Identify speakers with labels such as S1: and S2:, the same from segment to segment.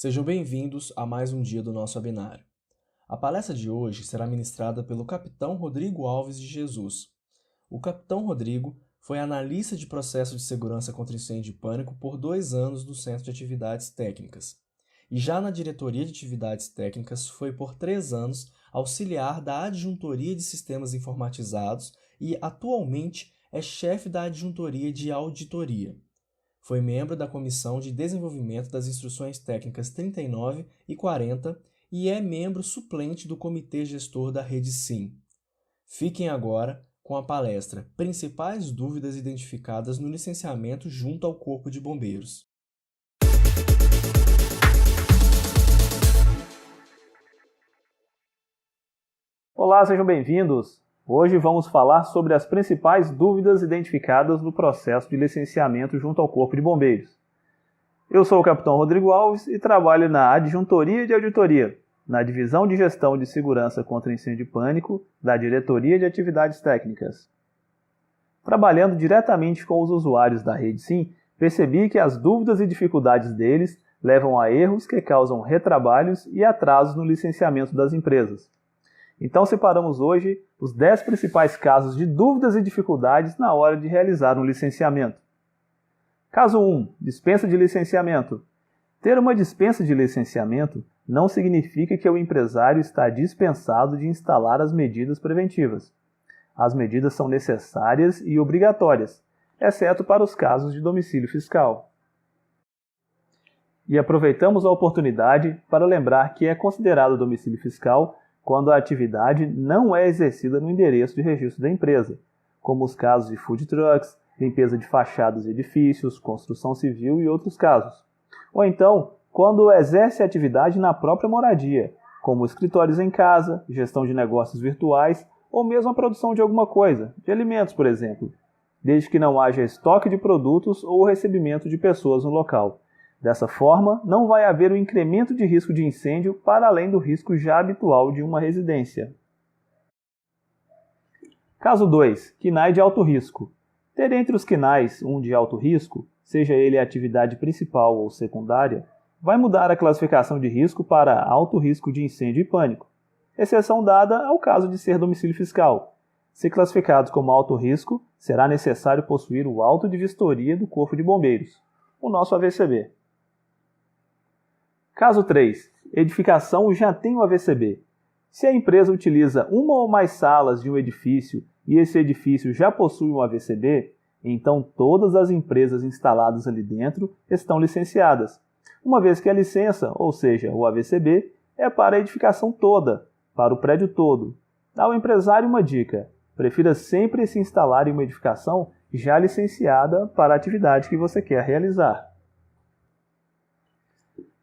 S1: Sejam bem-vindos a mais um dia do nosso webinário. A palestra de hoje será ministrada pelo Capitão Rodrigo Alves de Jesus. O Capitão Rodrigo foi analista de processo de segurança contra incêndio e pânico por 2 anos no Centro de Atividades Técnicas. E já na Diretoria de Atividades Técnicas foi por 3 anos auxiliar da Adjuntoria de Sistemas Informatizados e atualmente é chefe da Adjuntoria de Auditoria. Foi membro da Comissão de Desenvolvimento das Instruções Técnicas 39 e 40 e é membro suplente do Comitê Gestor da Rede SIM. Fiquem agora com a palestra Principais Dúvidas Identificadas no Licenciamento junto ao Corpo de Bombeiros.
S2: Olá, sejam bem-vindos! Hoje vamos falar sobre as principais dúvidas identificadas no processo de licenciamento junto ao Corpo de Bombeiros. Eu sou o Capitão Rodrigo Alves e trabalho na Adjuntoria de Auditoria, na Divisão de Gestão de Segurança contra Incêndio e Pânico da Diretoria de Atividades Técnicas. Trabalhando diretamente com os usuários da Rede SIM, percebi que as dúvidas e dificuldades deles levam a erros que causam retrabalhos e atrasos no licenciamento das empresas. Então separamos hoje os 10 principais casos de dúvidas e dificuldades na hora de realizar um licenciamento. Caso 1. Dispensa de licenciamento. Ter uma dispensa de licenciamento não significa que o empresário está dispensado de instalar as medidas preventivas. As medidas são necessárias e obrigatórias, exceto para os casos de domicílio fiscal. E aproveitamos a oportunidade para lembrar que é considerado domicílio fiscal quando a atividade não é exercida no endereço de registro da empresa, como os casos de food trucks, limpeza de fachadas de edifícios, construção civil e outros casos. Ou então, quando exerce a atividade na própria moradia, como escritórios em casa, gestão de negócios virtuais ou mesmo a produção de alguma coisa, de alimentos, por exemplo, desde que não haja estoque de produtos ou recebimento de pessoas no local. Dessa forma, não vai haver um incremento de risco de incêndio para além do risco já habitual de uma residência. Caso 2. KNAI de alto risco. Ter entre os KNAIs um de alto risco, seja ele a atividade principal ou secundária, vai mudar a classificação de risco para alto risco de incêndio e pânico, exceção dada ao caso de ser domicílio fiscal. Se classificados como alto risco, será necessário possuir o auto de vistoria do Corpo de Bombeiros, o nosso AVCB. Caso 3. Edificação já tem o AVCB. Se a empresa utiliza uma ou mais salas de um edifício e esse edifício já possui um AVCB, então todas as empresas instaladas ali dentro estão licenciadas, uma vez que a licença, ou seja, o AVCB, é para a edificação toda, para o prédio todo. Ao empresário uma dica: prefira sempre se instalar em uma edificação já licenciada para a atividade que você quer realizar.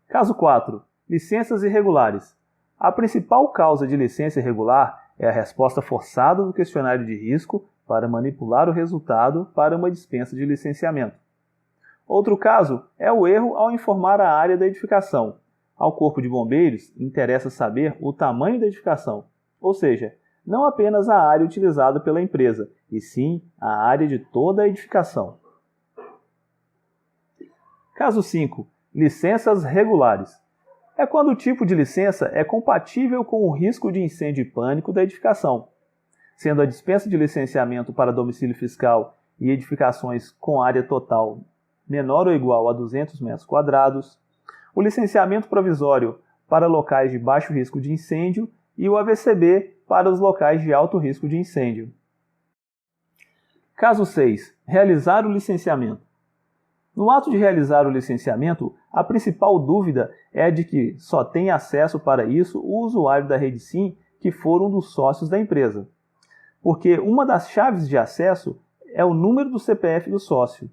S2: Caso 4. Licenças irregulares. A principal causa de licença irregular é a resposta forçada do questionário de risco para manipular o resultado para uma dispensa de licenciamento. Outro caso é o erro ao informar a área da edificação. Ao Corpo de Bombeiros, interessa saber o tamanho da edificação, ou seja, não apenas a área utilizada pela empresa, e sim a área de toda a edificação. Caso 5. Licenças regulares. É quando o tipo de licença é compatível com o risco de incêndio e pânico da edificação, sendo a dispensa de licenciamento para domicílio fiscal e edificações com área total menor ou igual a 200 metros quadrados, o licenciamento provisório para locais de baixo risco de incêndio e o AVCB para os locais de alto risco de incêndio. Caso 6. Realizar o licenciamento. No ato de realizar o licenciamento, a principal dúvida é de que só tem acesso para isso o usuário da Rede SIM que for um dos sócios da empresa, porque uma das chaves de acesso é o número do CPF do sócio.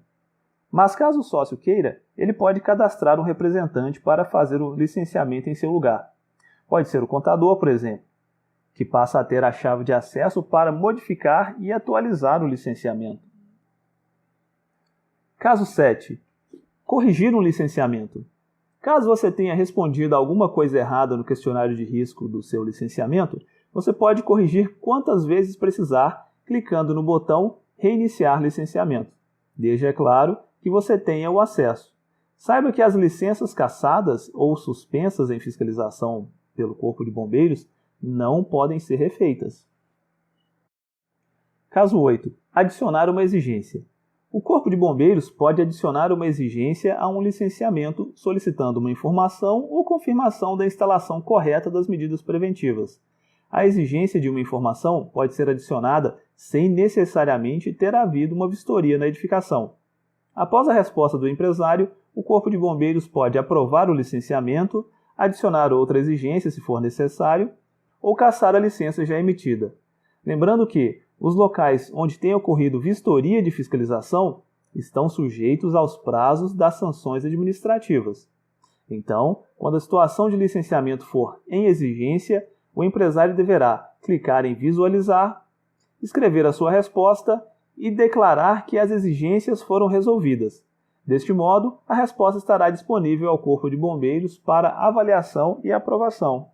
S2: Mas caso o sócio queira, ele pode cadastrar um representante para fazer o licenciamento em seu lugar. Pode ser o contador, por exemplo, que passa a ter a chave de acesso para modificar e atualizar o licenciamento. Caso 7. Corrigir um licenciamento. Caso você tenha respondido alguma coisa errada no questionário de risco do seu licenciamento, você pode corrigir quantas vezes precisar, clicando no botão Reiniciar licenciamento, desde, é claro, que você tenha o acesso. Saiba que as licenças cassadas ou suspensas em fiscalização pelo Corpo de Bombeiros não podem ser refeitas. Caso 8. Adicionar uma exigência. O Corpo de Bombeiros pode adicionar uma exigência a um licenciamento solicitando uma informação ou confirmação da instalação correta das medidas preventivas. A exigência de uma informação pode ser adicionada sem necessariamente ter havido uma vistoria na edificação. Após a resposta do empresário, o Corpo de Bombeiros pode aprovar o licenciamento, adicionar outra exigência se for necessário, ou cassar a licença já emitida. Lembrando que os locais onde tenha ocorrido vistoria de fiscalização estão sujeitos aos prazos das sanções administrativas. Então, quando a situação de licenciamento for em exigência, o empresário deverá clicar em visualizar, escrever a sua resposta e declarar que as exigências foram resolvidas. Deste modo, a resposta estará disponível ao Corpo de Bombeiros para avaliação e aprovação.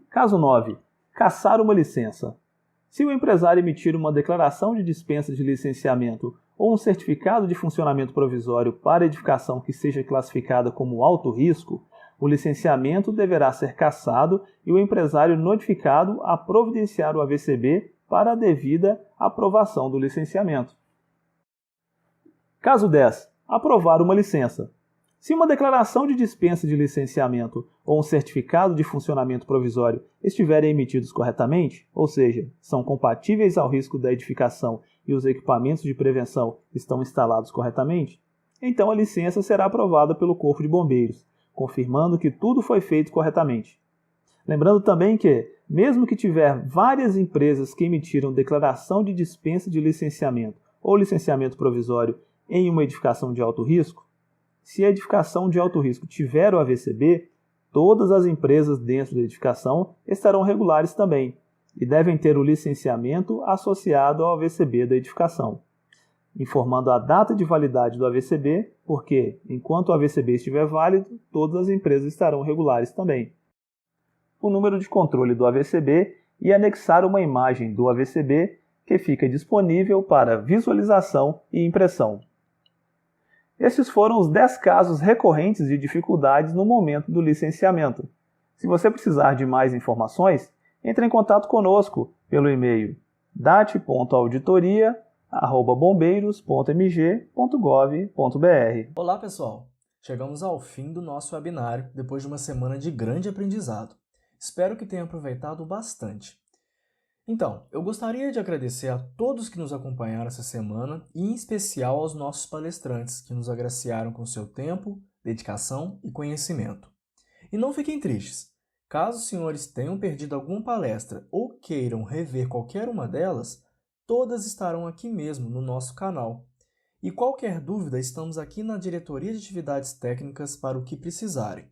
S2: Caso 9. Cassar uma licença. Se o empresário emitir uma declaração de dispensa de licenciamento ou um certificado de funcionamento provisório para edificação que seja classificada como alto risco, o licenciamento deverá ser cassado e o empresário notificado a providenciar o AVCB para a devida aprovação do licenciamento. Caso 10. Aprovar uma licença. Se uma declaração de dispensa de licenciamento ou um certificado de funcionamento provisório estiverem emitidos corretamente, ou seja, são compatíveis ao risco da edificação e os equipamentos de prevenção estão instalados corretamente, então a licença será aprovada pelo Corpo de Bombeiros, confirmando que tudo foi feito corretamente. Lembrando também que, mesmo que tiver várias empresas que emitiram declaração de dispensa de licenciamento ou licenciamento provisório em uma edificação de alto risco, se a edificação de alto risco tiver o AVCB, todas as empresas dentro da edificação estarão regulares também e devem ter o licenciamento associado ao AVCB da edificação, informando a data de validade do AVCB, porque, enquanto o AVCB estiver válido, todas as empresas estarão regulares também. O número de controle do AVCB e anexar uma imagem do AVCB que fica disponível para visualização e impressão. Estes foram os 10 casos recorrentes de dificuldades no momento do licenciamento. Se você precisar de mais informações, entre em contato conosco pelo e-mail dat.auditoria@bombeiros.mg.gov.br.
S1: Olá, pessoal! Chegamos ao fim do nosso webinário depois de uma semana de grande aprendizado. Espero que tenham aproveitado bastante. Então, eu gostaria de agradecer a todos que nos acompanharam essa semana e em especial aos nossos palestrantes que nos agraciaram com seu tempo, dedicação e conhecimento. E não fiquem tristes. Caso os senhores tenham perdido alguma palestra ou queiram rever qualquer uma delas, todas estarão aqui mesmo no nosso canal. E qualquer dúvida, estamos aqui na Diretoria de Atividades Técnicas para o que precisarem.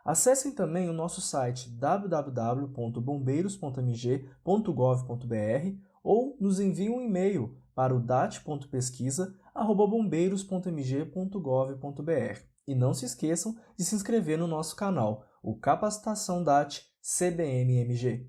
S1: Acessem também o nosso site www.bombeiros.mg.gov.br ou nos enviem um e-mail para o dat.pesquisa@bombeiros.mg.gov.br. E não se esqueçam de se inscrever no nosso canal, o Capacitação DAT CBMMG.